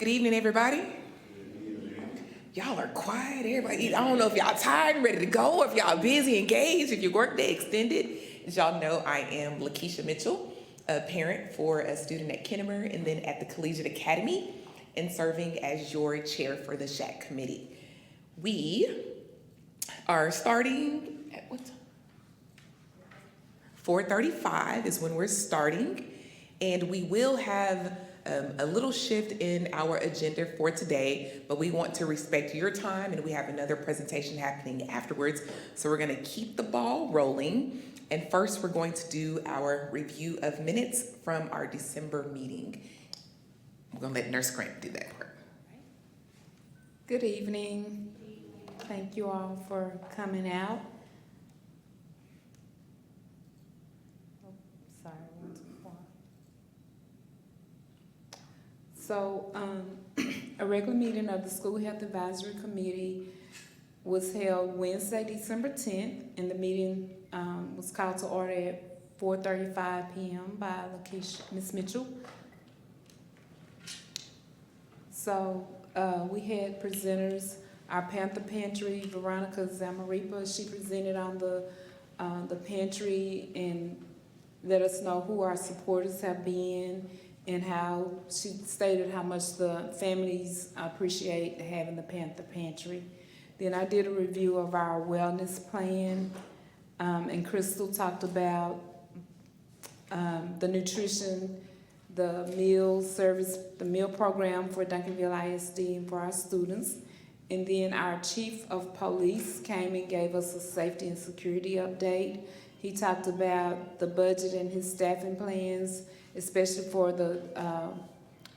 Good evening, everybody. Y'all are quiet, everybody. I don't know if y'all tired and ready to go, or if y'all busy, engaged, if your workday extended. As y'all know, I am Lakeisha Mitchell, a parent for a student at Kennemer and then at the Collegiate Academy, and serving as your chair for the SHAC committee. We are starting at what time? 4:35 is when we're starting, and we will have a little shift in our agenda for today, but we want to respect your time, and we have another presentation happening afterwards, so we're going to keep the ball rolling. And first, we're going to do our review of minutes from our December meeting. I'm going to let Nurse Grant do that part. Good evening. Thank you all for coming out. Oh, sorry, one too far. So, a regular meeting of the School Health Advisory Committee was held Wednesday, December 10th, and the meeting was called to order at 4:35 p.m. by Ms. Mitchell. So, we had presenters. Our Panther Pantry, Veronica Zamaripa, she presented on the pantry and let us know who our supporters have been, and how she stated how much the families appreciate having the Panther Pantry. Then I did a review of our wellness plan, and Crystal talked about the nutrition, the meal service, the meal program for Duncanville ISD and for our students. And then our chief of police came and gave us a safety and security update. He talked about the budget and his staffing plans, especially for the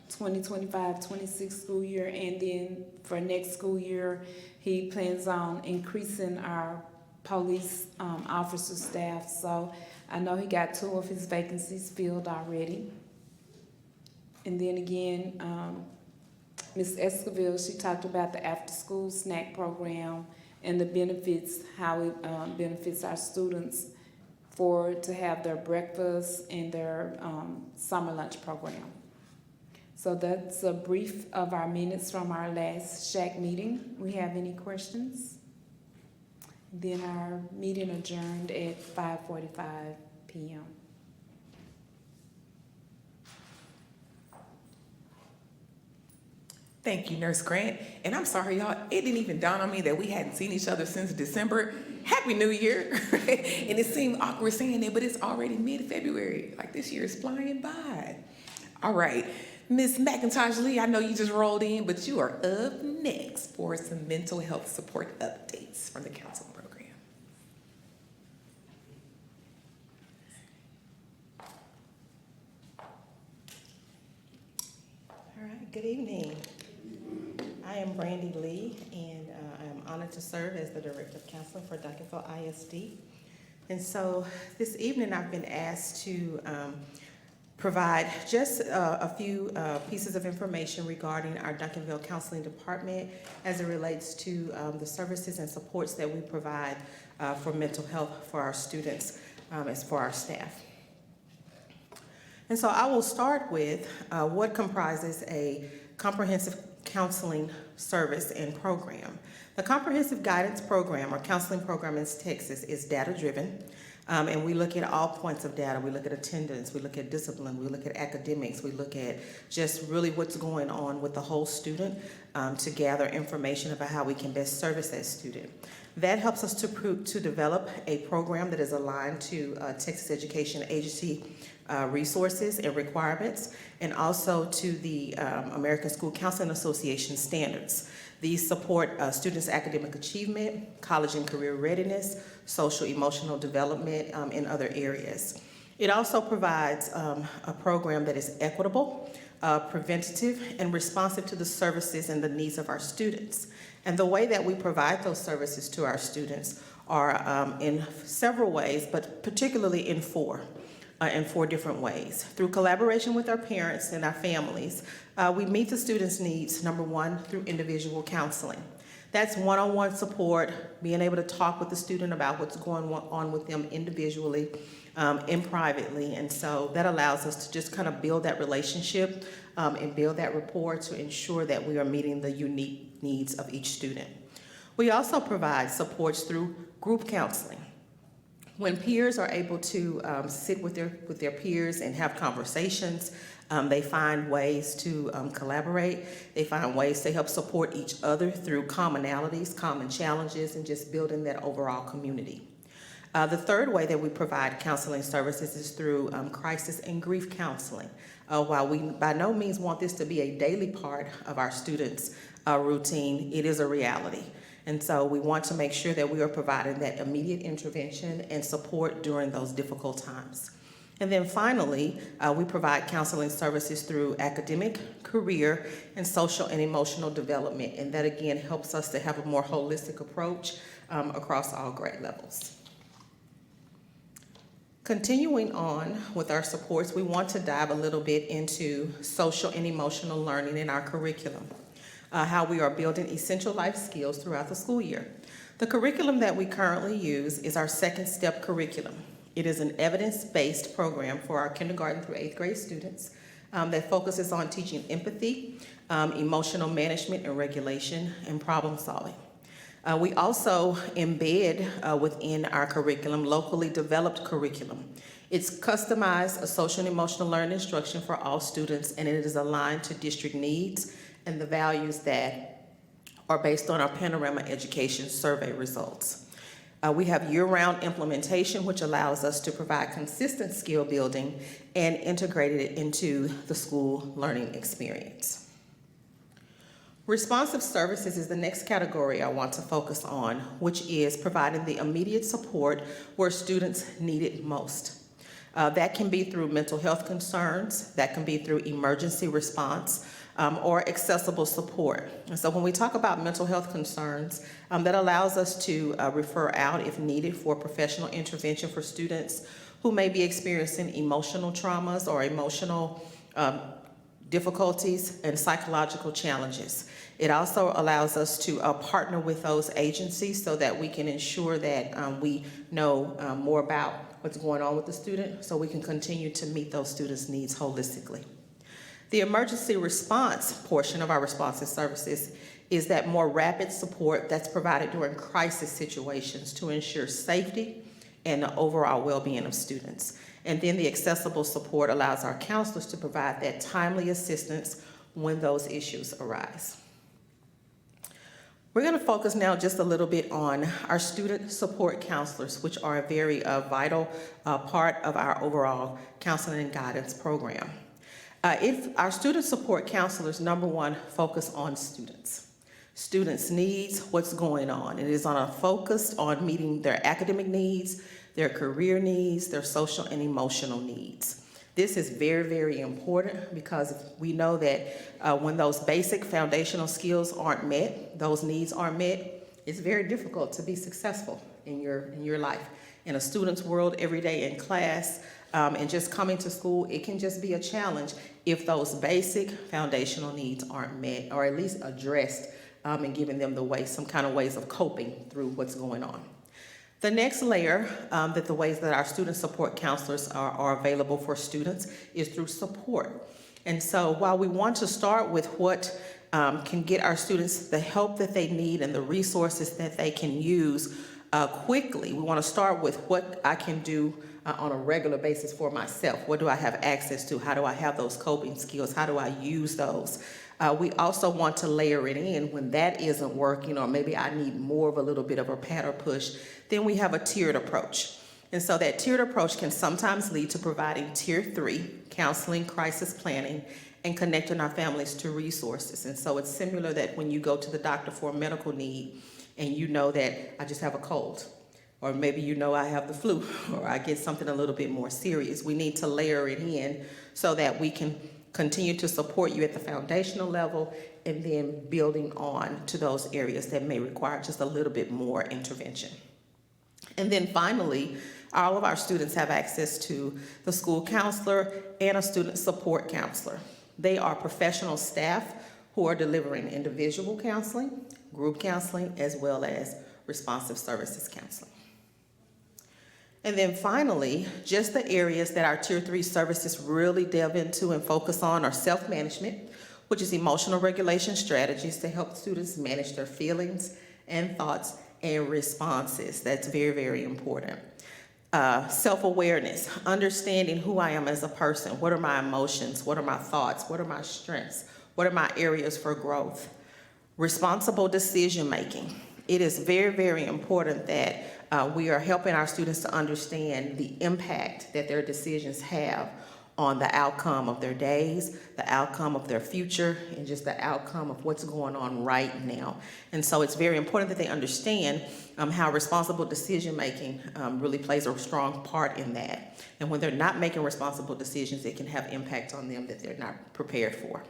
2025-26 school year. And then for next school year, he plans on increasing our police officer staff. So I know he got 2 of his vacancies filled already. And then again, Ms. Esquivel, she talked about the after-school snack program and the benefits, how it benefits our students to have their breakfast and their summer lunch program. So that's a brief of our minutes from our last SHAC meeting. We have any questions? Then our meeting adjourned at 5:45 p.m. Thank you, Nurse Grant. And I'm sorry, y'all, it didn't even dawn on me that we hadn't seen each other since December. Happy New Year. And it seemed awkward saying that, but it's already mid-February. Like, this year is flying by. All right, Ms. McIntosh Lee, I know you just rolled in, but you are up next for some mental health support updates from the counseling program. All right, good evening. I am Brandy Lee, and I am honored to serve as the Director of Counseling for Duncanville ISD. And so this evening I've been asked to provide just a few pieces of information regarding our Duncanville Counseling Department as it relates to the services and supports that we provide for mental health for our students as for our staff. And so I will start with what comprises a comprehensive counseling service and program. The Comprehensive Guidance Program or Counseling Program in Texas is data-driven, and we look at all points of data. We look at attendance, we look at discipline, we look at academics, we look at just really what's going on with the whole student to gather information about how we can best service that student. That helps us to develop a program that is aligned to Texas Education Agency resources and requirements, and also to the American School Counseling Association standards. These support students' academic achievement, college and career readiness, social emotional development in other areas. It also provides a program that is equitable, preventative, and responsive to the services and the needs of our students. And the way that we provide those services to our students are in several ways, but particularly in four different ways. Through collaboration with our parents and our families, we meet the students' needs, number one, through individual counseling. That's one-on-one support, being able to talk with the student about what's going on with them individually and privately. And so that allows us to just kind of build that relationship and build that rapport to ensure that we are meeting the unique needs of each student. We also provide supports through group counseling. When peers are able to sit with their peers and have conversations, they find ways to collaborate. They find ways to help support each other through commonalities, common challenges, and just building that overall community. The third way that we provide counseling services is through crisis and grief counseling. While we by no means want this to be a daily part of our students' routine, it is a reality. And so we want to make sure that we are providing that immediate intervention and support during those difficult times. And then finally, we provide counseling services through academic, career, and social and emotional development. And that again helps us to have a more holistic approach across all grade levels. Continuing on with our supports, we want to dive a little bit into social and emotional learning in our curriculum. How we are building essential life skills throughout the school year. The curriculum that we currently use is our second step curriculum. It is an evidence-based program for our kindergarten through 8th grade students that focuses on teaching empathy, emotional management and regulation, and problem solving. We also embed within our curriculum locally developed curriculum. It's customized social and emotional learning instruction for all students, and it is aligned to district needs and the values that are based on our Panorama Education Survey results. We have year-round implementation, which allows us to provide consistent skill building and integrate it into the school learning experience. Responsive services is the next category I want to focus on, which is providing the immediate support where students need it most. That can be through mental health concerns, that can be through emergency response, or accessible support. And so when we talk about mental health concerns, that allows us to refer out if needed for professional intervention for students who may be experiencing emotional traumas or emotional difficulties and psychological challenges. It also allows us to partner with those agencies so that we can ensure that we know more about what's going on with the student so we can continue to meet those students' needs holistically. The emergency response portion of our responsive services is that more rapid support that's provided during crisis situations to ensure safety and the overall well-being of students. And then the accessible support allows our counselors to provide that timely assistance when those issues arise. We're going to focus now just a little bit on our student support counselors, which are a very vital part of our overall counseling and guidance program. If our student support counselors, number one, focus on students' needs, what's going on. It is on a focus on meeting their academic needs, their career needs, their social and emotional needs. This is very, very important because we know that when those basic foundational skills aren't met, those needs aren't met, it's very difficult to be successful in your life. In a student's world, every day in class, and just coming to school, it can just be a challenge if those basic foundational needs aren't met or at least addressed and giving them some kind of ways of coping through what's going on. The next layer that the ways that our student support counselors are available for students is through support. And so while we want to start with what can get our students the help that they need and the resources that they can use quickly, we want to start with what I can do on a regular basis for myself. What do I have access to? How do I have those coping skills? How do I use those? We also want to layer it in when that isn't working, or maybe I need more of a little bit of a pat or push. Then we have a tiered approach. And so that tiered approach can sometimes lead to providing tier 3, counseling, crisis planning, and connecting our families to resources. And so it's similar that when you go to the doctor for a medical need and you know that I just have a cold, or maybe you know I have the flu, or I get something a little bit more serious. We need to layer it in so that we can continue to support you at the foundational level and then building on to those areas that may require just a little bit more intervention. And then finally, all of our students have access to the school counselor and a student support counselor. They are professional staff who are delivering individual counseling, group counseling, as well as responsive services counseling. And then finally, just the areas that our Tier 3 services really delve into and focus on are self-management, which is emotional regulation strategies to help students manage their feelings and thoughts and responses. That's very, very important. Self-awareness, understanding who I am as a person. What are my emotions? What are my thoughts? What are my strengths? What are my areas for growth? Responsible decision-making. It is very, very important that we are helping our students to understand the impact that their decisions have on the outcome of their days, the outcome of their future, and just the outcome of what's going on right now. And so it's very important that they understand how responsible decision-making really plays a strong part in that. And when they're not making responsible decisions, it can have impact on them that they're not prepared for.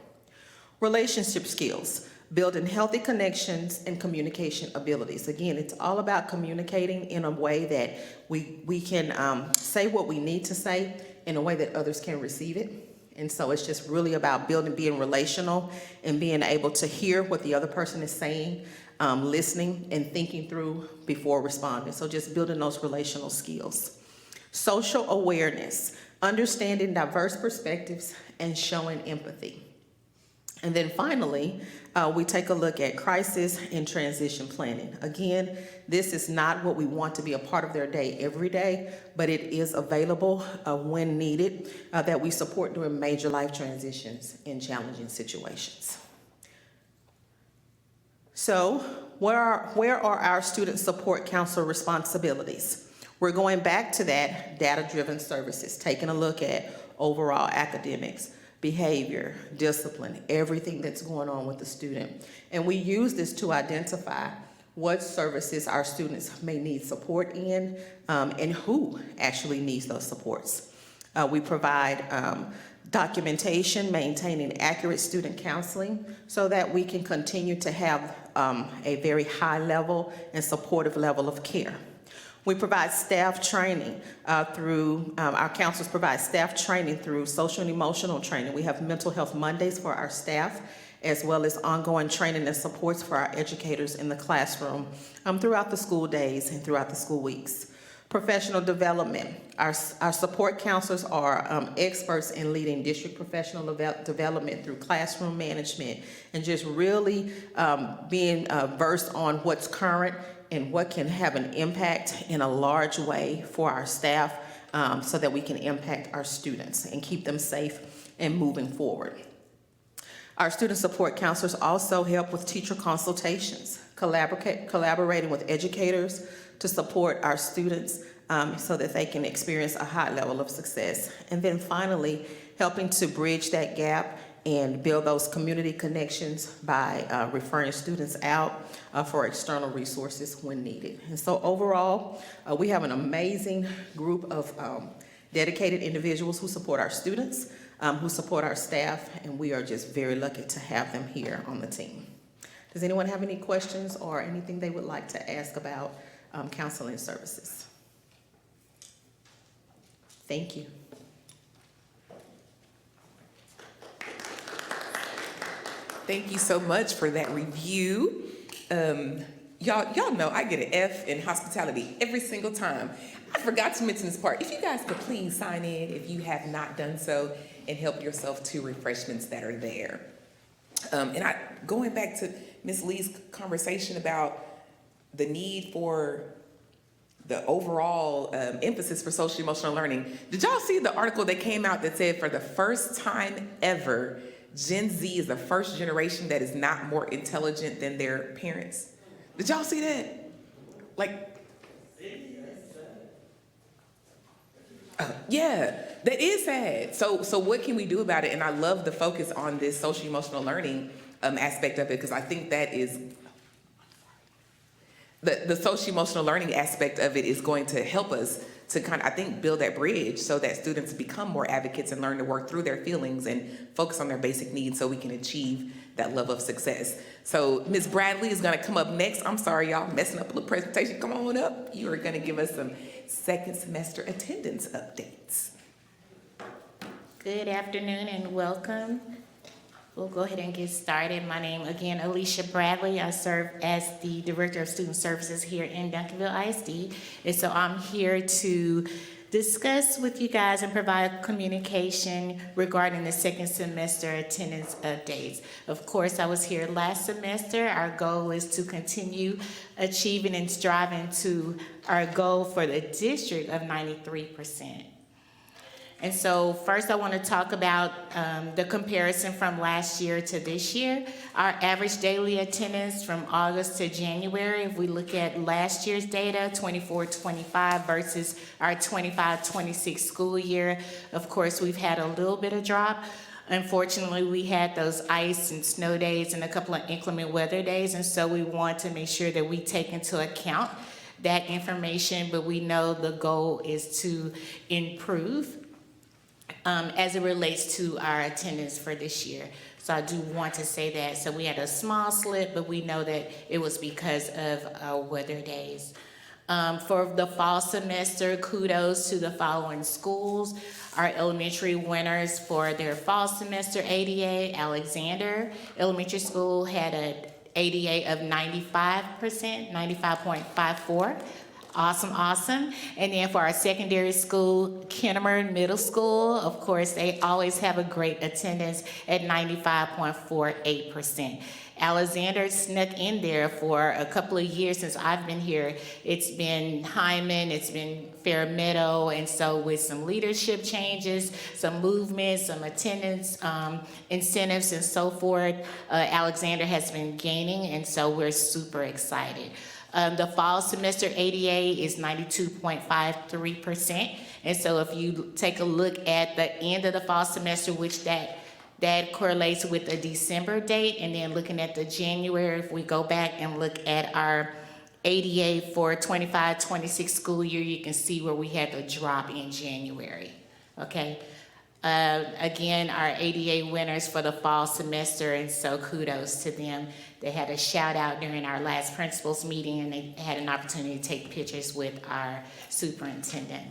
Relationship skills, building healthy connections and communication abilities. Again, it's all about communicating in a way that we can say what we need to say in a way that others can receive it. And so it's just really about being relational and being able to hear what the other person is saying, listening and thinking through before responding. So just building those relational skills. Social awareness, understanding diverse perspectives and showing empathy. And then finally, we take a look at crisis and transition planning. Again, this is not what we want to be a part of their day every day, but it is available when needed that we support during major life transitions in challenging situations. So where are our student support counselor responsibilities? We're going back to that data-driven services, taking a look at overall academics, behavior, discipline, everything that's going on with the student. And we use this to identify what services our students may need support in and who actually needs those supports. We provide documentation, maintaining accurate student counseling so that we can continue to have a very high level and supportive level of care. We provide staff training through, our counselors provide staff training through social and emotional training. We have mental health Mondays for our staff, as well as ongoing training and supports for our educators in the classroom throughout the school days and throughout the school weeks. Professional development. Our support counselors are experts in leading district professional development through classroom management and just really being versed on what's current and what can have an impact in a large way for our staff so that we can impact our students and keep them safe and moving forward. Our student support counselors also help with teacher consultations, collaborating with educators to support our students so that they can experience a high level of success. And then finally, helping to bridge that gap and build those community connections by referring students out for external resources when needed. And so overall, we have an amazing group of dedicated individuals who support our students, who support our staff, and we are just very lucky to have them here on the team. Does anyone have any questions or anything they would like to ask about counseling services? Thank you. Thank you so much for that review. Y'all know I get an F in hospitality every single time. I forgot to mention this part. If you guys could please sign in if you have not done so and help yourself to refreshments that are there. And going back to Ms. Lee's conversation about the need for the overall emphasis for social emotional learning, did y'all see the article that came out that said for the first time ever, Gen Z is the first generation that is not more intelligent than their parents? Did y'all see that? Yeah, that is sad. So what can we do about it? And I love the focus on this social emotional learning aspect of it, because I think that is the social emotional learning aspect of it is going to help us to kind of, I think, build that bridge so that students become more advocates and learn to work through their feelings and focus on their basic needs so we can achieve that level of success. So Ms. Bradley is gonna come up next. I'm sorry, y'all, messing up a little presentation. Come on up. You are gonna give us some second semester attendance updates. Good afternoon and welcome. We'll go ahead and get started. My name, again, Alicia Bradley. I serve as the Director of Student Services here in Duncanville ISD. And so I'm here to discuss with you guys and provide communication regarding the second semester attendance updates. Of course, I was here last semester. Our goal is to continue achieving and striving to our goal for the district of 93%. And so first I want to talk about the comparison from last year to this year. Our average daily attendance from August to January, if we look at last year's data, 24-25 versus our 25-26 school year, of course, we've had a little bit of drop. Unfortunately, we had those ice and snow days and a couple of inclement weather days, and so we want to make sure that we take into account that information, but we know the goal is to improve as it relates to our attendance for this year. So I do want to say that. So we had a small slip, but we know that it was because of our weather days. For the fall semester, kudos to the following schools. Our elementary winners for their fall semester ADA, Alexander Elementary School had an ADA of 95%, 95.54. Awesome, awesome. And then for our secondary school, Kennemer Middle School, of course, they always have a great attendance at 95.48%. Alexander snuck in there for a couple of years since I've been here. It's been Hyman, it's been Fair Meadow, and so with some leadership changes, some movement, some attendance incentives and so forth, Alexander has been gaining, and so we're super excited. The fall semester ADA is 92.53%. And so if you take a look at the end of the fall semester, which that correlates with the December date, and then looking at the January, if we go back and look at our ADA for 25-26 school year, you can see where we had the drop in January, okay? Again, our ADA winners for the fall semester, and so kudos to them. They had a shout out during our last principals meeting, and they had an opportunity to take pictures with our superintendent.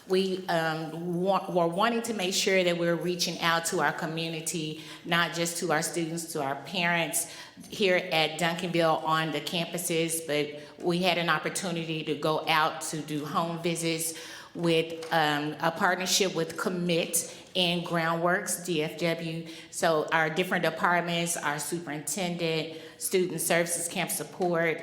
We were wanting to make sure that we're reaching out to our community, not just to our students, to our parents here at Duncanville on the campuses, but we had an opportunity to go out to do home visits with a partnership with Commit and Groundworks, DFW. So our different departments, our superintendent, student services, camp support,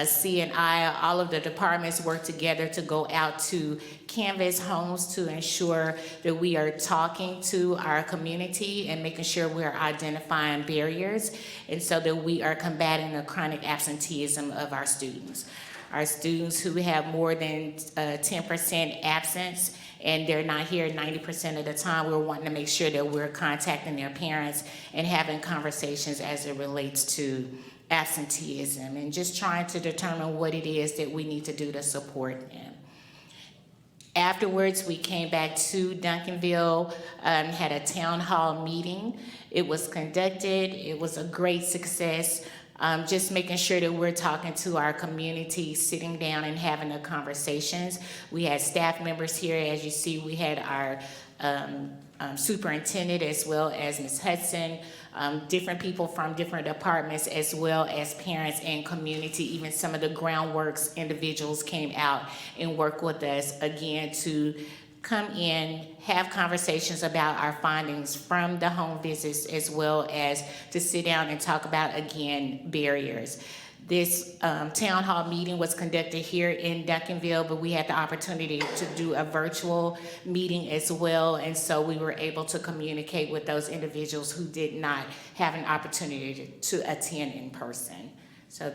C&I, all of the departments work together to go out to canvas homes to ensure that we are talking to our community and making sure we're identifying barriers, and so that we are combating the chronic absenteeism of our students. Our students who have more than 10% absence and they're not here 90% of the time, we're wanting to make sure that we're contacting their parents and having conversations as it relates to absenteeism and just trying to determine what it is that we need to do to support them. Afterwards, we came back to Duncanville, had a town hall meeting. It was conducted, it was a great success. Just making sure that we're talking to our community, sitting down and having the conversations. We had staff members here, as you see, we had our superintendent as well as Ms. Hudson, different people from different departments as well as parents and community. Even some of the Groundworks individuals came out and worked with us again to come in, have conversations about our findings from the home visits as well as to sit down and talk about, again, barriers. This town hall meeting was conducted here in Duncanville, but we had the opportunity to do a virtual meeting as well, and so we were able to communicate with those individuals who did not have an opportunity to attend in person. So,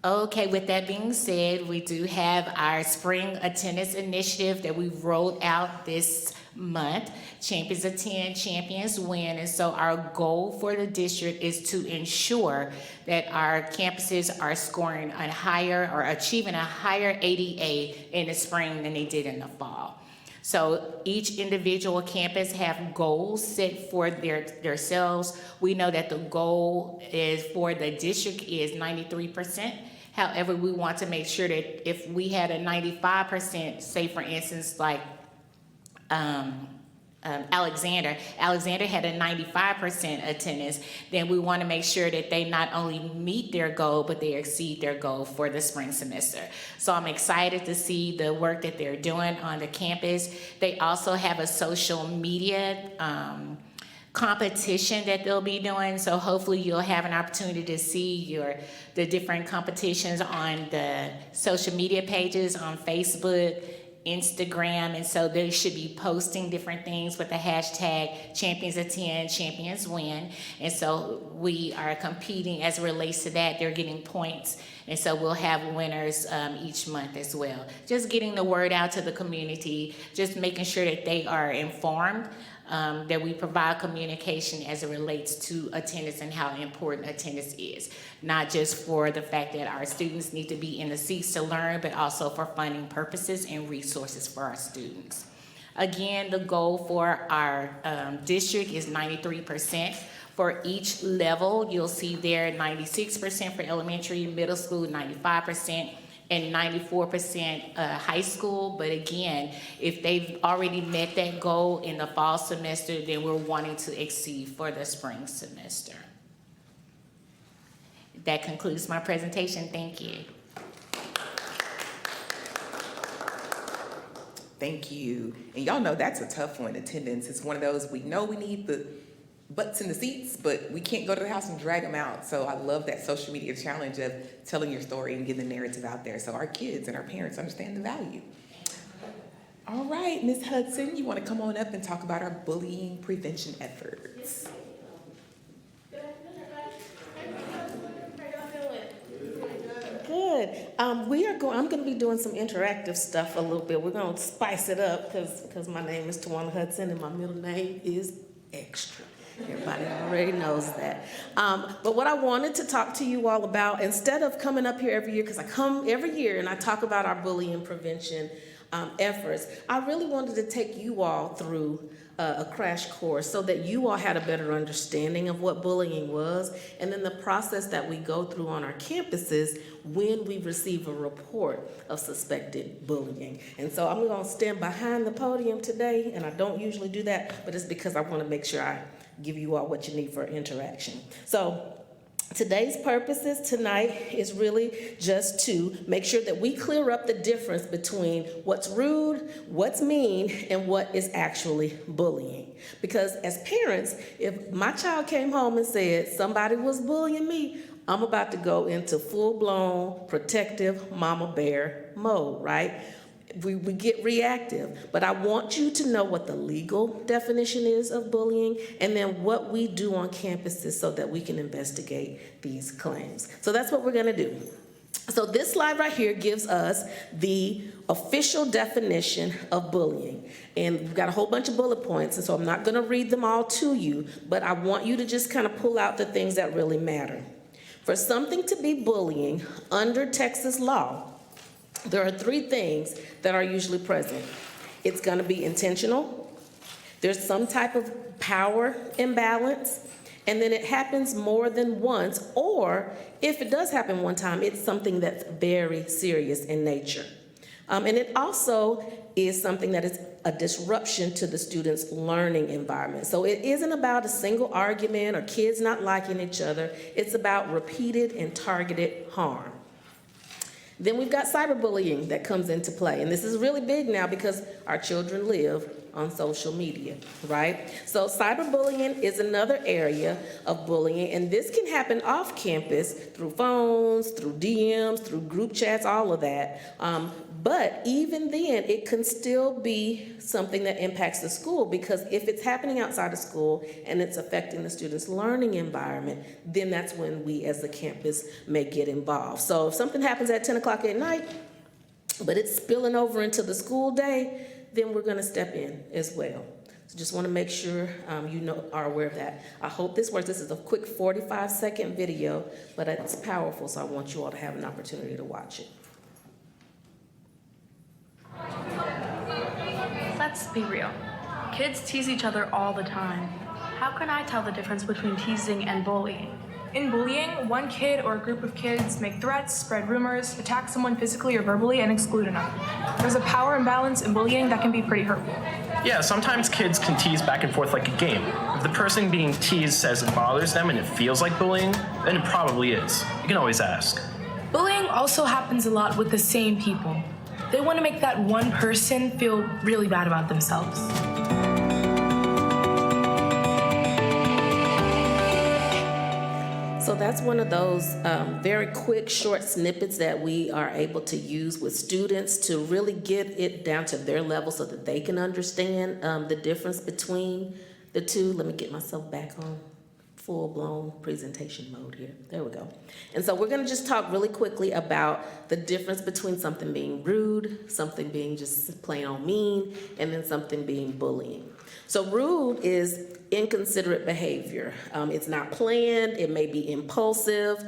okay, with that being said, we do have our spring attendance initiative that we rolled out this month. Champions attend, champions win. And so our goal for the district is to ensure that our campuses are scoring a higher or achieving a higher ADA in the spring than they did in the fall. So each individual campus have goals set for themselves. We know that the goal is for the district is 93%. However, we want to make sure that if we had a 95%, say for instance, like Alexander had a 95% attendance, then we want to make sure that they not only meet their goal, but they exceed their goal for the spring semester. So I'm excited to see the work that they're doing on the campus. They also have a social media competition that they'll be doing. So hopefully you'll have an opportunity to see the different competitions on the social media pages on Facebook, Instagram, and so they should be posting different things with the hashtag champions attend, champions win. And so we are competing as it relates to that. They're getting points, and so we'll have winners each month as well. Just getting the word out to the community, just making sure that they are informed, that we provide communication as it relates to attendance and how important attendance is. Not just for the fact that our students need to be in the seats to learn, but also for funding purposes and resources for our students. Again, the goal for our district is 93%. For each level, you'll see there 96% for elementary, middle school, 95%, and 94% high school. But again, if they've already met that goal in the fall semester, then we're wanting to exceed for the spring semester. That concludes my presentation. Thank you. Thank you. And y'all know that's a tough one, attendance. It's one of those, we know we need the butts in the seats, but we can't go to the house and drag them out. So I love that social media challenge of telling your story and getting the narrative out there so our kids and our parents understand the value. All right, Ms. Hudson, you want to come on up and talk about our bullying prevention efforts? Good. I'm going to be doing some interactive stuff a little bit. We're going to spice it up because my name is Tawana Hudson and my middle name is Extra. Everybody already knows that. But what I wanted to talk to you all about, instead of coming up here every year, because I come every year and I talk about our bullying prevention efforts, I really wanted to take you all through a crash course so that you all had a better understanding of what bullying was, and then the process that we go through on our campuses when we receive a report of suspected bullying. And so I'm going to stand behind the podium today, and I don't usually do that, but it's because I want to make sure I give you all what you need for interaction. So today's purposes tonight is really just to make sure that we clear up the difference between what's rude, what's mean, and what is actually bullying. Because as parents, if my child came home and said somebody was bullying me, I'm about to go into full-blown protective mama bear mode, right? We get reactive, but I want you to know what the legal definition is of bullying and then what we do on campuses so that we can investigate these claims. So that's what we're going to do. So this slide right here gives us the official definition of bullying. And we've got a whole bunch of bullet points, and so I'm not going to read them all to you, but I want you to just kind of pull out the things that really matter. For something to be bullying under Texas law, there are three things that are usually present. It's going to be intentional, there's some type of power imbalance, and then it happens more than once, or if it does happen one time, it's something that's very serious in nature. And it also is something that is a disruption to the student's learning environment. So it isn't about a single argument or kids not liking each other. It's about repeated and targeted harm. Then we've got cyberbullying that comes into play. And this is really big now because our children live on social media, right? So cyberbullying is another area of bullying, and this can happen off campus through phones, through DMs, through group chats, all of that. But even then, it can still be something that impacts the school, because if it's happening outside of school and it's affecting the student's learning environment, then that's when we as the campus may get involved. So if something happens at 10 o'clock at night, but it's spilling over into the school day, then we're going to step in as well. So just want to make sure you are aware of that. I hope this works. This is a quick 45-second video, but it's powerful, so I want you all to have an opportunity to watch it. Let's be real. Kids tease each other all the time. How can I tell the difference between teasing and bullying? In bullying, one kid or a group of kids make threats, spread rumors, attack someone physically or verbally, and exclude another. There's a power imbalance in bullying that can be pretty hurtful. Yeah, sometimes kids can tease back and forth like a game. If the person being teased says it bothers them and it feels like bullying, then it probably is. You can always ask. Bullying also happens a lot with the same people. They want to make that one person feel really bad about themselves. So that's one of those very quick, short snippets that we are able to use with students to really get it down to their level so that they can understand the difference between the two. Let me get myself back on full-blown presentation mode here. There we go. And so we're gonna just talk really quickly about the difference between something being rude, something being just plain old mean, and then something being bullying. So rude is inconsiderate behavior. It's not planned, it may be impulsive,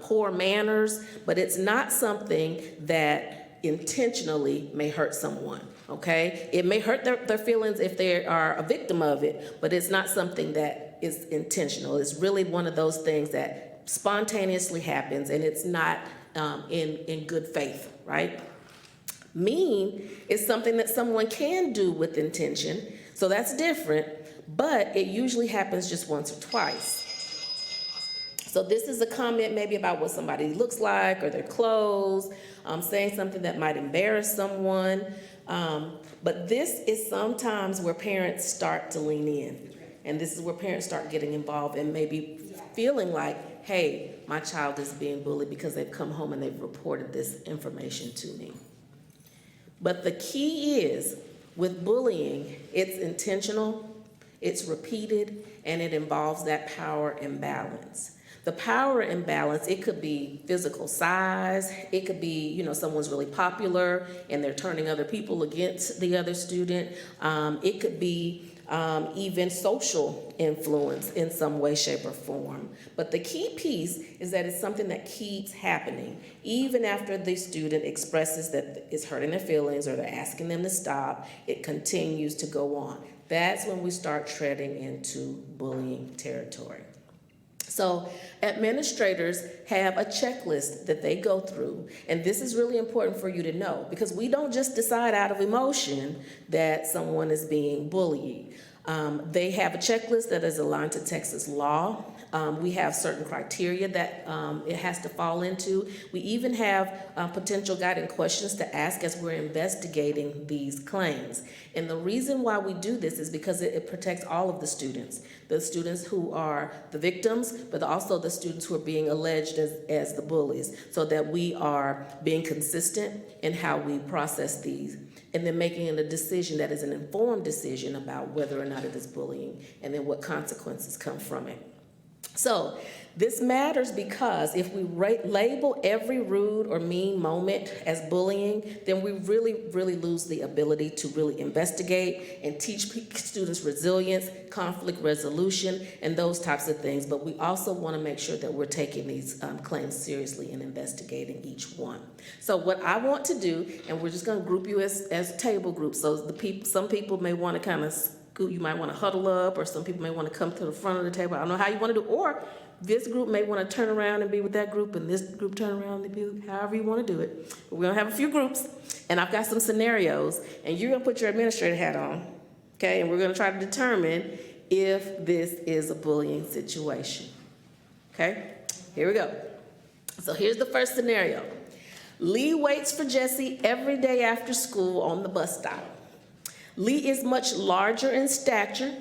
poor manners, but it's not something that intentionally may hurt someone, okay? It may hurt their feelings if they are a victim of it, but it's not something that is intentional. It's really one of those things that spontaneously happens, and it's not in good faith, right? Mean is something that someone can do with intention, so that's different, but it usually happens just once or twice. So this is a comment maybe about what somebody looks like or their clothes, saying something that might embarrass someone. But this is sometimes where parents start to lean in. And this is where parents start getting involved and maybe feeling like, hey, my child is being bullied because they've come home and they've reported this information to me. But the key is, with bullying, it's intentional, it's repeated, and it involves that power imbalance. The power imbalance, it could be physical size, it could be, someone's really popular and they're turning other people against the other student. It could be even social influence in some way, shape, or form. But the key piece is that it's something that keeps happening. Even after the student expresses that it's hurting their feelings or they're asking them to stop, it continues to go on. That's when we start treading into bullying territory. So administrators have a checklist that they go through, and this is really important for you to know, because we don't just decide out of emotion that someone is being bullied. They have a checklist that is aligned to Texas law. We have certain criteria that it has to fall into. We even have potential guiding questions to ask as we're investigating these claims. And the reason why we do this is because it protects all of the students who are the victims, but also the students who are being alleged as the bullies, so that we are being consistent in how we process these, and then making a decision that is an informed decision about whether or not it is bullying, and then what consequences come from it. So this matters because if we label every rude or mean moment as bullying, then we really lose the ability to really investigate and teach students resilience, conflict resolution, and those types of things. But we also want to make sure that we're taking these claims seriously and investigating each one. So what I want to do, and we're just going to group you as table groups. So some people may want to kind of you might want to huddle up, or some people may want to come to the front of the table. I don't know how you want to do it. Or this group may want to turn around and be with that group, and this group turn around and be however you want to do it. But we're going to have a few groups, and I've got some scenarios, and you're going to put your administrator hat on, okay? And we're going to try to determine if this is a bullying situation, okay? Here we go. So here's the first scenario. Lee waits for Jesse every day after school on the bus stop. Lee is much larger in stature,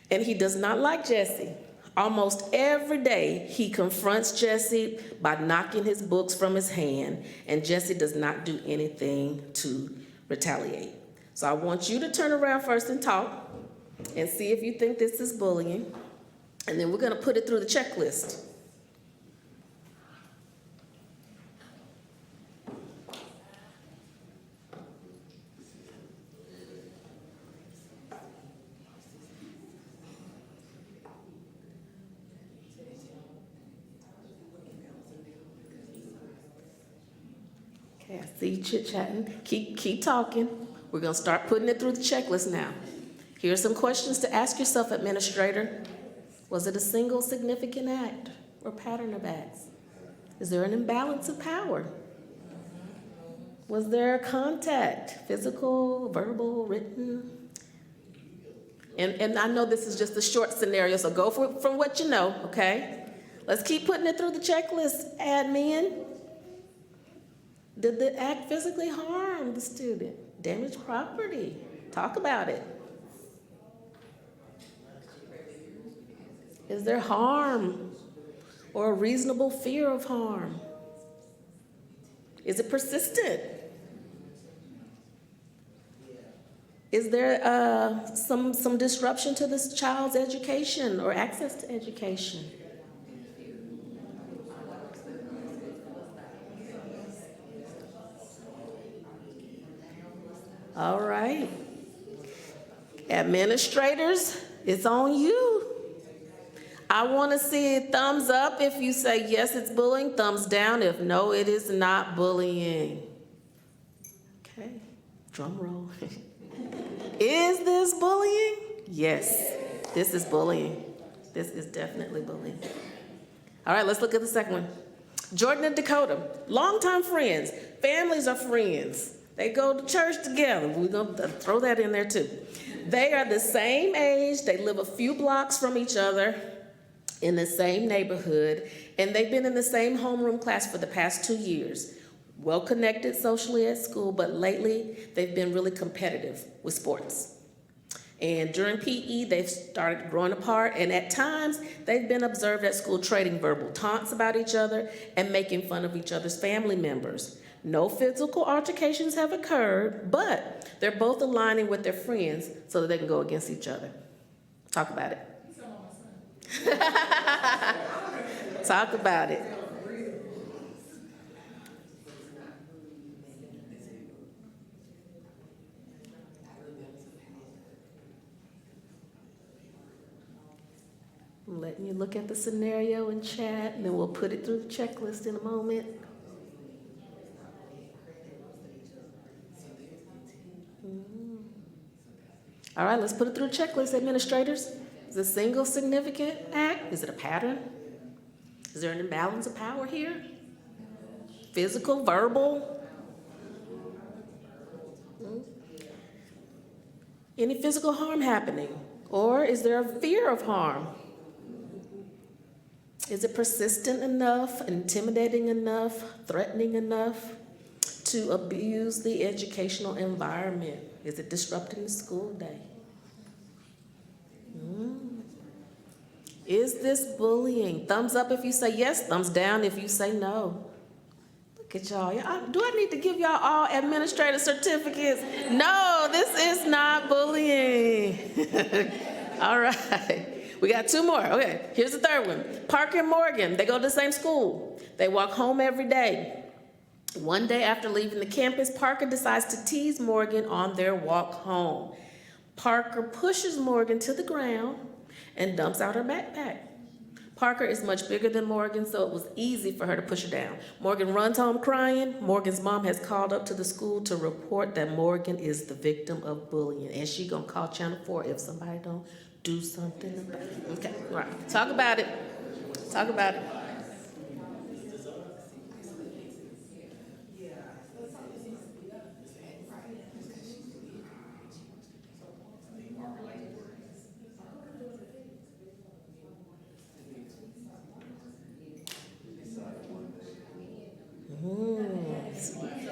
and he does not like Jesse. Almost every day, he confronts Jesse by knocking his books from his hand, and Jesse does not do anything to retaliate. So I want you to turn around first and talk and see if you think this is bullying, and then we're going to put it through the checklist. Okay, I see you chit-chatting. Keep talking. We're going to start putting it through the checklist now. Here are some questions to ask yourself, administrator. Was it a single significant act or pattern of acts? Is there an imbalance of power? Was there contact, physical, verbal, written? And I know this is just a short scenario, so go from what you know, okay? Let's keep putting it through the checklist, admin. Did the act physically harm the student? Damage property? Talk about it. Is there harm or a reasonable fear of harm? Is it persistent? Is there some disruption to this child's education or access to education? All right. Administrators, it's on you. I want to see a thumbs up if you say yes, it's bullying, thumbs down if no, it is not bullying. Okay, drum roll. Is this bullying? Yes, this is bullying. This is definitely bullying. All right, let's look at the second one. Jordan and Dakota, longtime friends. Families are friends. They go to church together. We're going to throw that in there too. They are the same age. They live a few blocks from each other in the same neighborhood, and they've been in the same homeroom class for the past 2 years. Well connected socially at school, but lately they've been really competitive with sports. And during PE, they've started growing apart, and at times they've been observed at school trading verbal taunts about each other and making fun of each other's family members. No physical altercations have occurred, but they're both aligning with their friends so that they can go against each other. Talk about it. Talk about it. I'm letting you look at the scenario in chat, and then we'll put it through the checklist in a moment. All right, let's put it through the checklist, administrators. Is it a single significant act? Is it a pattern? Is there an imbalance of power here? Physical, verbal? Any physical harm happening? Or is there a fear of harm? Is it persistent enough, intimidating enough, threatening enough to abuse the educational environment? Is it disrupting the school day? Is this bullying? Thumbs up if you say yes, thumbs down if you say no. Look at y'all. Do I need to give y'all all administrative certificates? No, this is not bullying. All right. We got 2 more. Okay, here's the third one. Parker and Morgan, they go to the same school. They walk home every day. One day after leaving the campus, Parker decides to tease Morgan on their walk home. Parker pushes Morgan to the ground and dumps out her backpack. Parker is much bigger than Morgan, so it was easy for her to push her down. Morgan runs home crying. Morgan's mom has called up to the school to report that Morgan is the victim of bullying, and she's gonna call Channel 4 if somebody don't do something about it. Okay, all right, talk about it. Talk about it.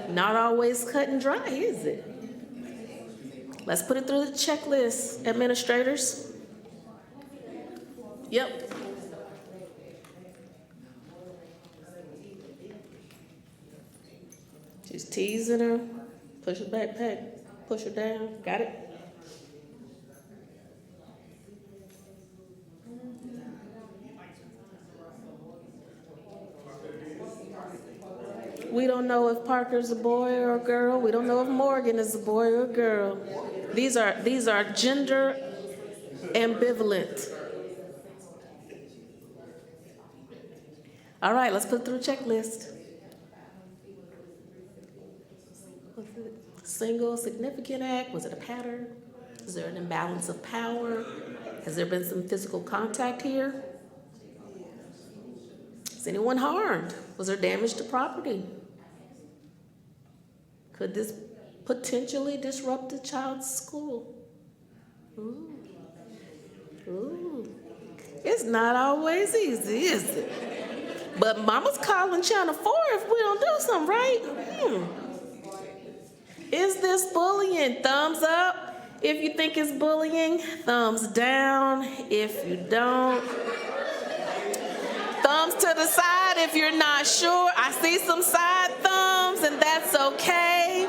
Not always cut and dry, is it? Let's put it through the checklist, administrators. Yep. She's teasing her. Push her backpack. Push her down. Got it? We don't know if Parker's a boy or a girl. We don't know if Morgan is a boy or a girl. These are gender ambivalent. All right, let's put it through a checklist. Was it a single significant act? Was it a pattern? Is there an imbalance of power? Has there been some physical contact here? Is anyone harmed? Was there damage to property? Could this potentially disrupt the child's school? Ooh. Ooh. It's not always easy, is it? But Mama's calling Channel 4 if we don't do something, right? Is this bullying? Thumbs up if you think it's bullying. Thumbs down if you don't. Thumbs to the side if you're not sure. I see some side thumbs, and that's okay.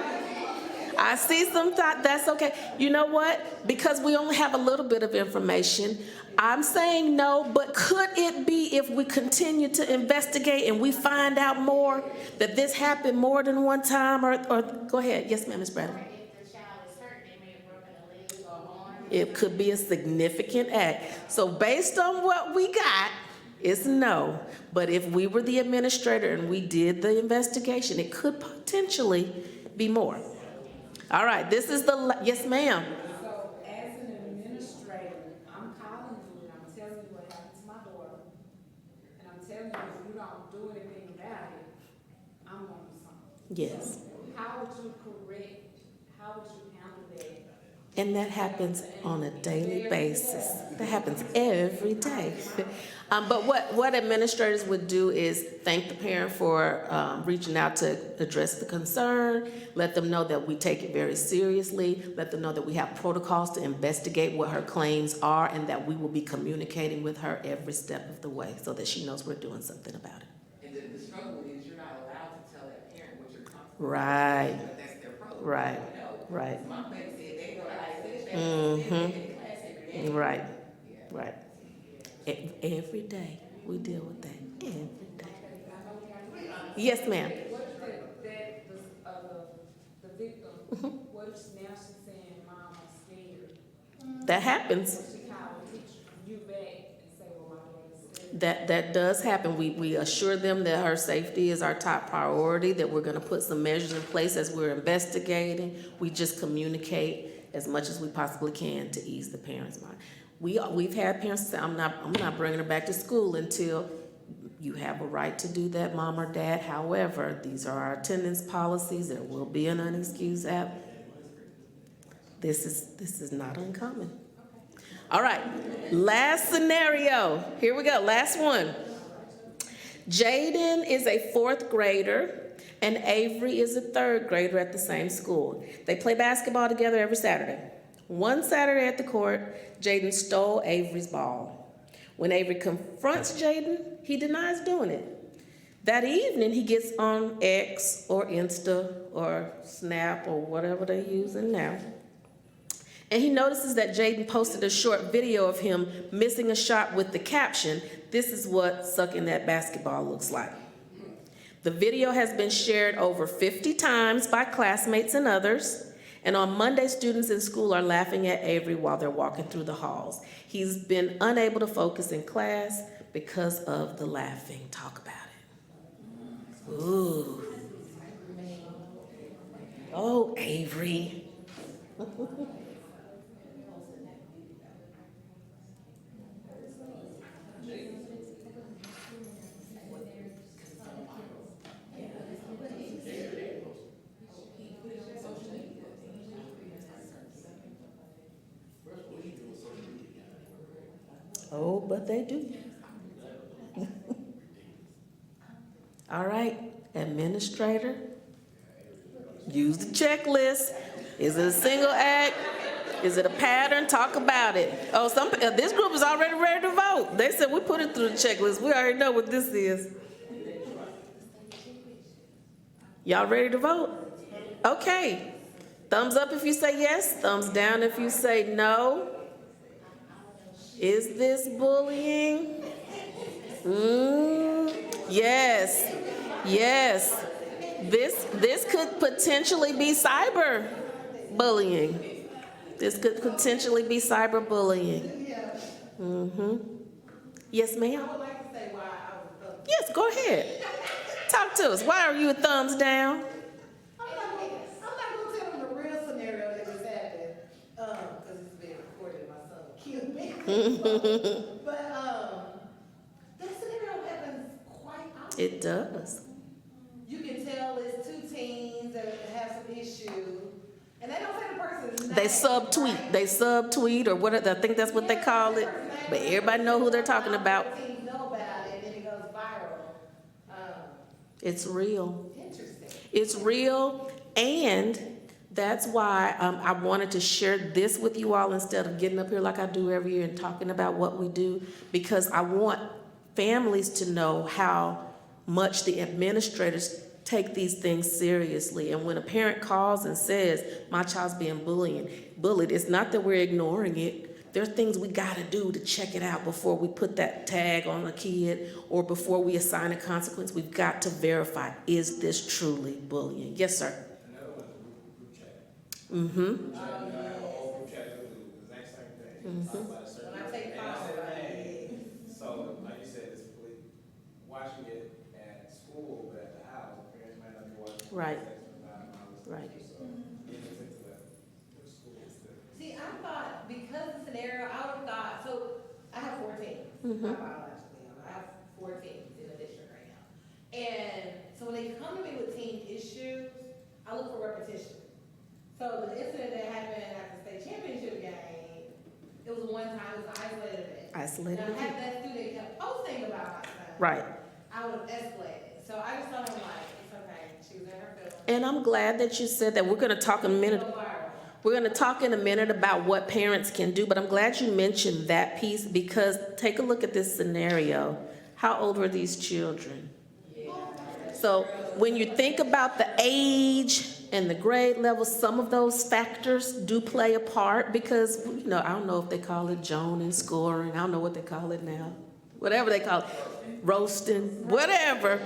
I see some that's okay. You know what? Because we only have a little bit of information, I'm saying no, but could it be if we continue to investigate and we find out more that this happened more than one time? Or go ahead. Yes, ma'am, Ms. Bradley. If the child is hurt, they may have broken a leg or arm. It could be a significant act. So based on what we got, it's no. But if we were the administrator and we did the investigation, it could potentially be more. All right, this is the, yes, ma'am. So as an administrator, I'm calling you and I'm telling you what happened to my daughter. And I'm telling you, if you don't do anything about it, I'm gonna do something. Yes. How would you correct, how would you handle that? And that happens on a daily basis. That happens every day. But what administrators would do is thank the parent for reaching out to address the concern, let them know that we take it very seriously, let them know that we have protocols to investigate what her claims are, and that we will be communicating with her every step of the way so that she knows we're doing something about it. And the struggle is you're not allowed to tell that parent what you're comfortable Right. with. That's their problem. Right. You know? Right. My baby said they go to ISD, Mhm. in class every day. Right. Right. Every day we deal with that. Every day. Yes, ma'am. What if the victim, what if now she's saying, Mom, I'm scared? That happens. She called the teacher, you back and say, well, my daughter's scared. That does happen. We assure them that her safety is our top priority, that we're going to put some measures in place as we're investigating. We just communicate as much as we possibly can to ease the parents' mind. We've had parents say, I'm not bringing her back to school until you have a right to do that, Mom or Dad. However, these are our attendance policies. There will be an unexcused absence. This is not uncommon. All right, last scenario. Here we go, last one. Jaden is a 4th grader and Avery is a 3rd grader at the same school. They play basketball together every Saturday. One Saturday at the court, Jaden stole Avery's ball. When Avery confronts Jaden, he denies doing it. That evening, he gets on X or Insta or Snap or whatever they're using now. And he notices that Jaden posted a short video of him missing a shot with the caption, "This is what sucking that basketball looks like." The video has been shared over 50 times by classmates and others. And on Monday, students in school are laughing at Avery while they're walking through the halls. He's been unable to focus in class because of the laughing. Talk about it. Ooh. Oh, Avery. Oh, but they do. All right, administrator, use the checklist. Is it a single act? Is it a pattern? Talk about it. Oh, this group is already ready to vote. They said we put it through the checklist. We already know what this is. Y'all ready to vote? Okay. Thumbs up if you say yes. Thumbs down if you say no. Is this bullying? Yes. Yes. This could potentially be cyber bullying. This could potentially be cyber bullying. Yes, ma'am? I would like to say why I was Yes, go ahead. Talk to us. Why are you a thumbs down? I'm not gonna tell them the real scenario that just happened, because it's being recorded and my son will kill me. But, that scenario happens quite often. It does. You can tell it's 2 teens that have some issue, and they don't say the person's name. they subtweet, or what, I think that's what they call it. But everybody know who they're talking about. Know about it, and then it goes viral. It's real. Interesting. It's real, and that's why I wanted to share this with you all instead of getting up here like I do every year and talking about what we do, because I want families to know how much the administrators take these things seriously. And when a parent calls and says, my child's being bullied, it's not that we're ignoring it. There are things we gotta do to check it out before we put that tag on a kid or before we assign a consequence. We've got to verify, is this truly bullying? Yes, sir. Another one's a group chat. Mm-hmm. Group chat, you know, have a whole group chat to do the exact same thing. Talk about a certain When I take and that's photos, the thing. So, like you said, it's watching it at school, but at the house, parents might not be watching. Right. So, Right. get into that. The school is the. See, I thought, because the scenario, I would've thought, so I have 14. Mhm. I have 14 in the district right now. And so when they come to me with teen issues, I look for repetition. So the incident that happened at the state championship game, it was one time, it was an isolated event. Isolated And I event. had that student kept posting about my son. Right. I would have escalated. So I just thought, I'm like, it's okay, she was in her feelings. And I'm glad that you said that. We're gonna talk in a minute. Go viral. We're going to talk in a minute about what parents can do, but I'm glad you mentioned that piece, because take a look at this scenario. How old were these children? So when you think about the age and the grade level, some of those factors do play a part, because, you know, I don't know if they call it Joning, scoring, I don't know what they call it now. Whatever they call it, roasting, whatever.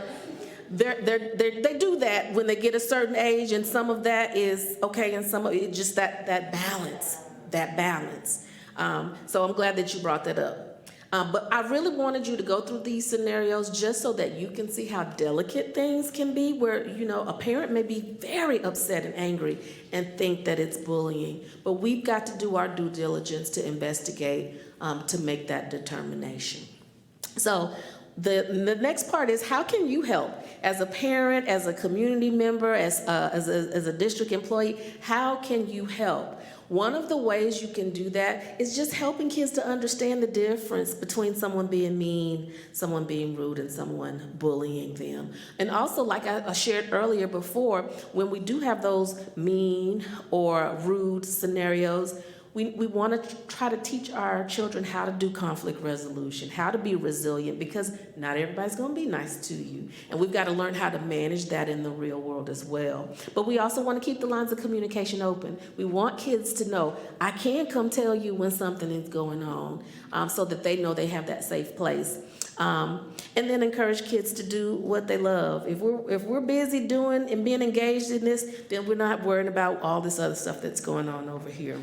They do that when they get a certain age, and some of that is okay, and some of it just that balance. So I'm glad that you brought that up. But I really wanted you to go through these scenarios just so that you can see how delicate things can be, where, you know, a parent may be very upset and angry and think that it's bullying. But we've got to do our due diligence to investigate, to make that determination. So the next part is, how can you help as a parent, as a community member, as a district employee? How can you help? One of the ways you can do that is just helping kids to understand the difference between someone being mean, someone being rude, and someone bullying them. And also, like I shared earlier before, when we do have those mean or rude scenarios, we want to try to teach our children how to do conflict resolution, how to be resilient, because not everybody's going to be nice to you. And we've got to learn how to manage that in the real world as well. But we also want to keep the lines of communication open. We want kids to know, I can come tell you when something is going on, so that they know they have that safe place. And then encourage kids to do what they love. If we're busy doing and being engaged in this, then we're not worrying about all this other stuff that's going on over here.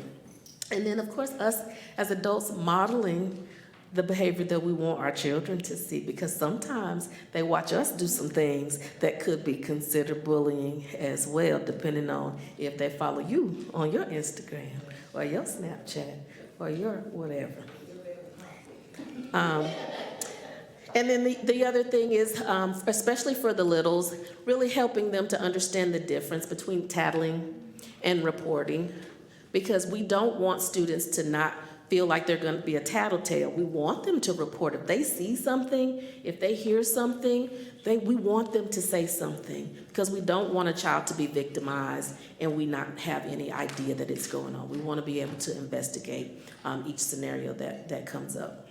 And then, of course, us as adults modeling the behavior that we want our children to see, because sometimes they watch us do some things that could be considered bullying as well, depending on if they follow you on your Instagram or your Snapchat or your whatever. And then the other thing is, especially for the littles, really helping them to understand the difference between tattling and reporting, because we don't want students to not feel like they're going to be a tattletale. We want them to report. If they see something, if they hear something, we want them to say something, because we don't want a child to be victimized and we not have any idea that it's going on. We want to be able to investigate each scenario that comes up.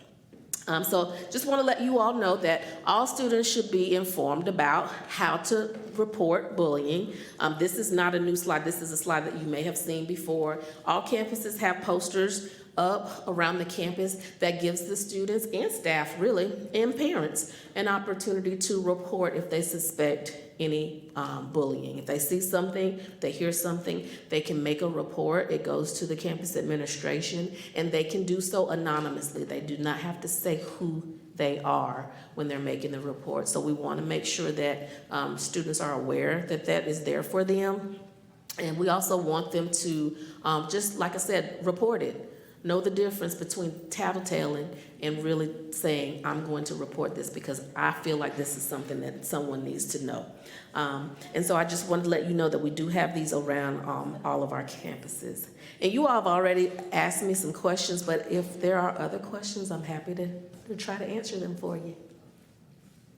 So just want to let you all know that all students should be informed about how to report bullying. This is not a new slide. This is a slide that you may have seen before. All campuses have posters up around the campus that gives the students and staff, really, and parents an opportunity to report if they suspect any bullying. If they see something, they hear something, they can make a report. It goes to the campus administration, and they can do so anonymously. They do not have to say who they are when they're making the report. So we want to make sure that students are aware that that is there for them. And we also want them to, just like I said, report it. know the difference between tattletaling and really saying, I'm going to report this because I feel like this is something that someone needs to know. And so I just wanted to let you know that we do have these around all of our campuses. And you all have already asked me some questions, but if there are other questions, I'm happy to try to answer them for you.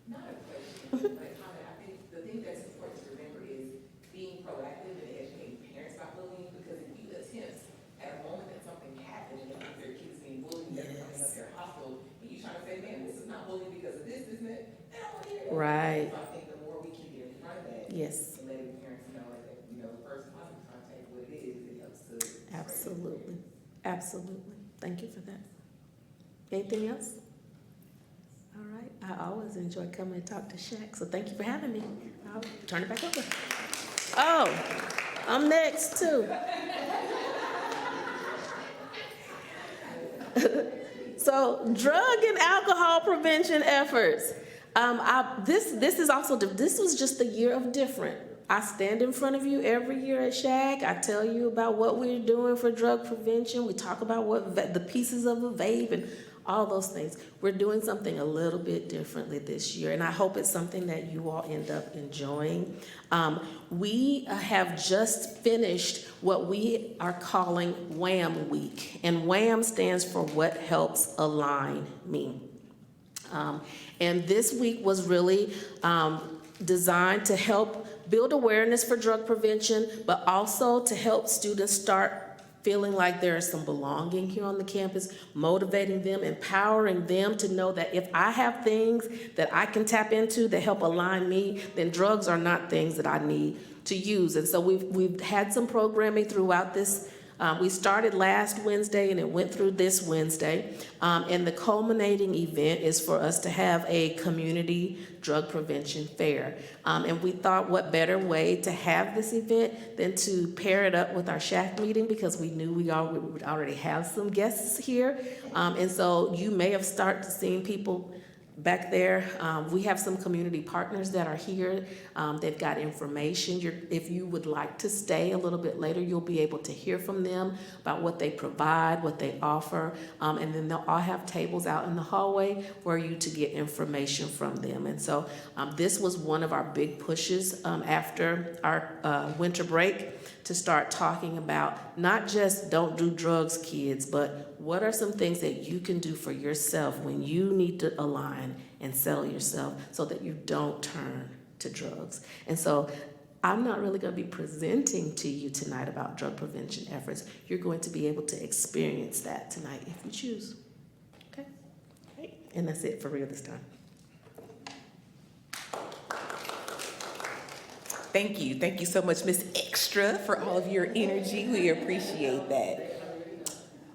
Not a question, but a comment. I think the thing that's important to remember is being proactive and educating parents about bullying, because if you attempt at a moment that something happened and their kids being bullied, they're coming up their hospital, and you trying to say, man, this is not bullying because of this, isn't it? They don't want to hear that. Right. So I think the more we can get in front of that, Yes. and letting parents know that, the first positive contact, what it is, it helps to. Absolutely. Absolutely. Thank you for that. Anything else? All right. I always enjoy coming and talk to Shaq, so thank you for having me. I'll turn it back over. Oh, I'm next too. So, drug and alcohol prevention efforts. This was just a year of different. I stand in front of you every year at SHAC. I tell you about what we're doing for drug prevention. We talk about what the pieces of a vape and all those things. We're doing something a little bit differently this year, and I hope it's something that you all end up enjoying. We have just finished what we are calling WHAM Week, and WHAM stands for What Helps Align Me. And this week was really designed to help build awareness for drug prevention, but also to help students start feeling like there is some belonging here on the campus, motivating them, empowering them to know that if I have things that I can tap into that help align me, then drugs are not things that I need to use. And so we've had some programming throughout this. We started last Wednesday and it went through this Wednesday. And the culminating event is for us to have a community drug prevention fair. And we thought what better way to have this event than to pair it up with our SHAC meeting, because we knew we would already have some guests here. And so you may have started seeing people back there. We have some community partners that are here. They've got information. If you would like to stay a little bit later, you'll be able to hear from them about what they provide, what they offer, and then they'll all have tables out in the hallway for you to get information from them. And so this was one of our big pushes after our winter break, to start talking about not just don't do drugs, kids, but what are some things that you can do for yourself when you need to align and settle yourself so that you don't turn to drugs. And so I'm not really going to be presenting to you tonight about drug prevention efforts. You're going to be able to experience that tonight if you choose. Okay? Great. And that's it for real this time. Thank you. Thank you so much, Miss Extra, for all of your energy. We appreciate that.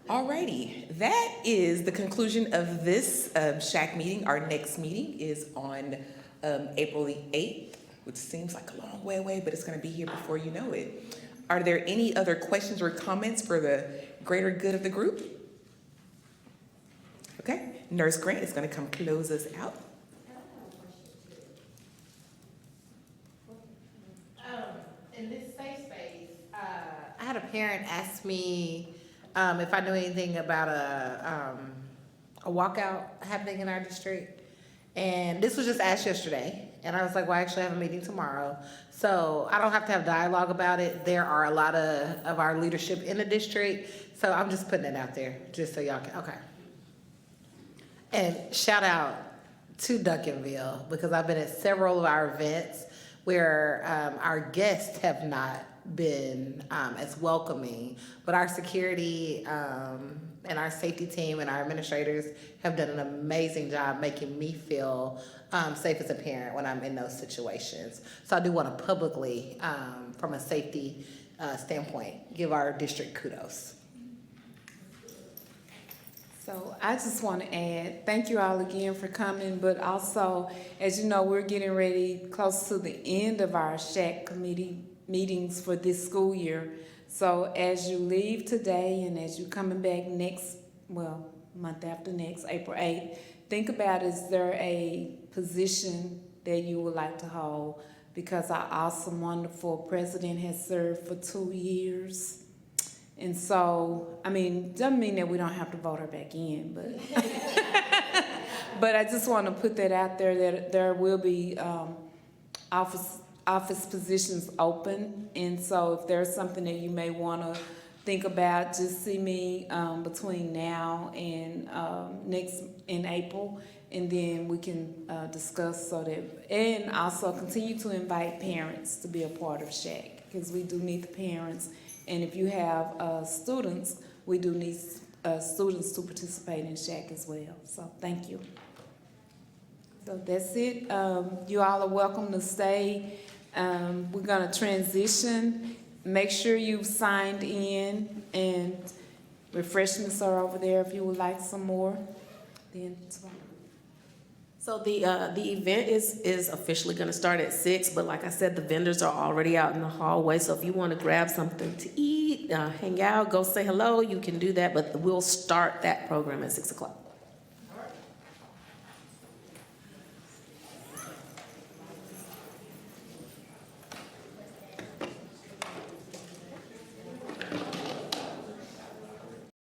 Alrighty, that is the conclusion of this SHAC meeting. Our next meeting is on April the 8th, which seems like a long way away, but it's going to be here before you know it. Are there any other questions or comments for the greater good of the group? Okay, Nurse Grant is going to come close us out. In this safe space, I had a parent ask me if I knew anything about a walkout happening in our district. And this was just asked yesterday. And I was like, well, I actually have a meeting tomorrow. So I don't have to have dialogue about it. There are a lot of our leadership in the district. So I'm just putting it out there just so y'all can, okay. And shout out to Duncanville, because I've been at several of our events where our guests have not been as welcoming, but our security and our safety team and our administrators have done an amazing job making me feel safe as a parent when I'm in those situations. So I do want to publicly, from a safety standpoint, give our district kudos. So I just want to add, thank you all again for coming, but also, as you know, we're getting ready close to the end of our SHAC committee meetings for this school year. So as you leave today and as you're coming back month after next, April 8th, think about, is there a position that you would like to hold? Because our awesome, wonderful president has served for 2 years. And so, I mean, doesn't mean that we don't have to vote her back in, but but I just want to put that out there that there will be office positions open. And so if there's something that you may want to think about, just see me between now and in April, and then we can discuss so that, and also continue to invite parents to be a part of SHAC, because we do need the parents. And if you have students, we do need students to participate in SHAC as well. So thank you. So that's it. You all are welcome to stay. We're gonna transition. Make sure you've signed in, and refreshments are over there if you would like some more. Then So the event is officially gonna start at 6, but like I said, the vendors are already out in the hallway, so if you wanna grab something to eat, hang out, go say hello, you can do that, but we'll start that program at 6 o'clock.